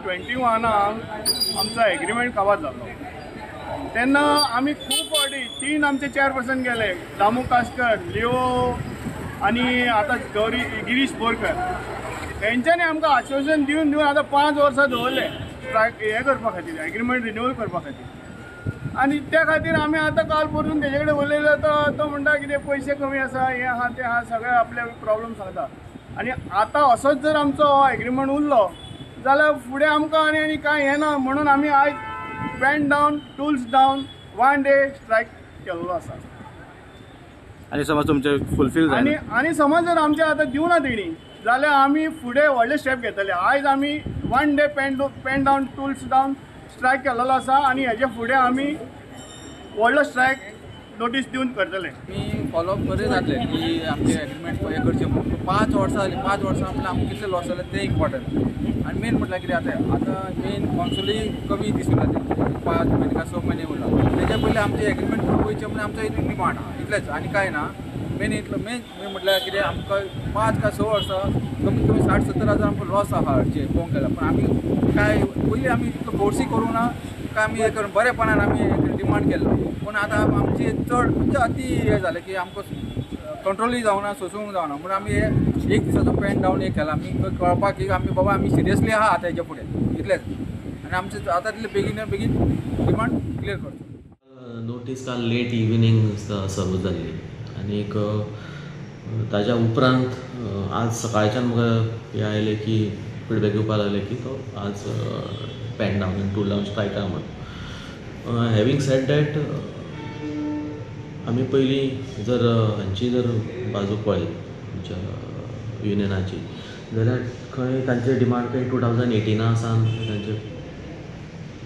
2021 आमचा एग्रीमेंट काबार जालो तेन्ना आमी खूब फावटी 3 आमचे चेअरपर्सन गेले, दामू कासकर, लिओ आनी आतां गिरीश बोरकर. तेंच्यांनी आमकां आश्वासन दिवन दिवन आतां 5 वर्सां दवरले स्ट्रायक हे करपा खातीर, एग्रीमेंट रिन्यूवल करपा खातीर. आनी त्या खातीर आमी आतां काल परतून तेजे कडेन उलयलो तो म्हणटा कितें पयशे कमी आसा, हे आहा ते आहा, सगळे आपले प्रॉब्लेम सांगता. आनी आतां असोच जर आमचो हो एग्रीमेंट उरलो जाल्यार फुडें आमकां आनी कांय हें ना. म्हणून आमी आयज pen down, tools down, 1 day strike केल्लो आसा. आनी समज तुमचे फुलफील आनी समज जर आमचे आतां दिवना तेणी जाल्यार आमी फुडें व्हडले स्टेप घेतले. आयज आमी 1 day pen down, tools down strike केल्लो आसा आनी हेजे फुडें आमी व्हडलो स्ट्रायक नोटीस दिवन करतले. मी फॉलोअप करीत जातले की आमचे एग्रीमेंट हे करचे म्हणून 5 वर्सां जाली. 5 वर्सां म्हटल्यार आमकां कितले लॉस जाले ते इम्पॉर्टंट. आनी मेन म्हटल्यार कितें आतां मेन कॉन्सुलूय कमी दिसून येता, 5 महिने का 6 महिने उरला. तेच्या पयलीं आमचे एग्रीमेंट पळोवचे म्हणजे आमचो एक डिमांड आहा, इतलेंच आनी कांय ना. मेन म्हटल्यार कितें आमकां 5 का 6 वर्सां कमीत कमी 60-70 हजार आमकां लॉस आहा हाडचे पळोवंक गेल्यार. पण आमी काय पयलीं आमी इतलो फोर्सी करूं ना काय आमी हे करून बरेपणान आमी डिमांड केल्लो. पूण आतां आमची चड म्हणजे अति हे जालें की आमकां कंट्रोलूय जावना, सोसूंक जावना. म्हणून आमी हे 1 दिसाचो पेन डावन एक केला. आमी कळपाक की आमी बाबा आमी सिरियसली आहा आतां हेच्या फुडें इतलेंच. आनी आमचे आतां तितले बेगीन डिमांड क्लियर करचो. नोटीस काल लेट इवनिंग सर्व जाल्ली आनी ताच्या उपरांत आज सकाळच्यान म्हाका हे आयलें की फिडबॅक येवपाक लागले की तो आज पेन डावन आनी टूल डावन स्ट्रायका म्हणून. हॅविंग सेड दॅट आमी पयलीं जर हांची जर बाजू पळयत आमच्या युनियनाची जाल्यार खंय तांचे डिमांड खंय 2018 सावन तांचे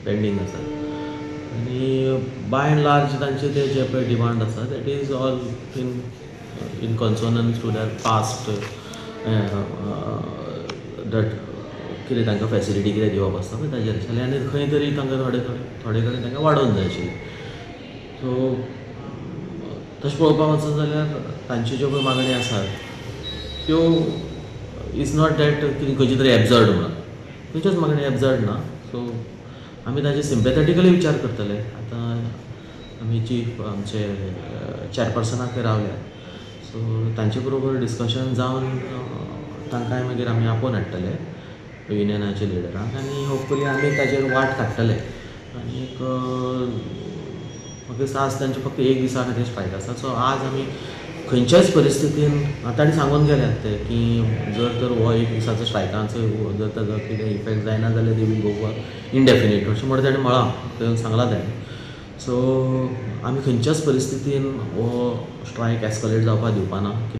पेंडींग आसा. आनी बाय एंड लार्ज तांचे ते जे पळय डिमांड आसा that is all in consonance to their past that कितें तांकां फॅसिलिटी कितें दिवप आसता पळय ताजेर आशिल्लें. आनी खंय तरी तांकां थोडे कडेन तांकां वाडोवंक जाय आशिल्ली. सो तशें पळोवपाक वचत जाल्यार तांच्यो ज्यो पळय मागणी आसात त्यो इज नॉट दॅट कितें खंयची तरी एबजर्ड म्हणून खंयच्योच मागणी एबजर्ड ना. सो आमी ताजे सिंपॅथेटिकली विचार करतले. आतां आमी चीफ आमचे चेअरपर्सनाक रावल्यात. सो तांचे बरोबर डिस्कशन जावन तांकांय मागीर आमी आपोवन हाडटले युनियनाचे लिडरांक आनी होपफुली आमी ताजेर वाट काडटले. आनी म्हाका दिसता आज तांचे फक्त 1 दिसा खातीर स्ट्रायक आसा. सो आज आमी खंयच्याच परिस्थितीन तांणी सांगून गेल्यात ते की जर तर हो 1 दिसाचो स्ट्रायकांचो जर ताजो कितें इफेक्ट जायना जाल्यार दे वील गो फॉर इंडेफिनीट अशें म्हणून ताणें म्हळां सांगलां ताणें. सो आमी खंयच्याच परिस्थितीन हो स्ट्रायक एस्कलेट जावपाक दिवपाना.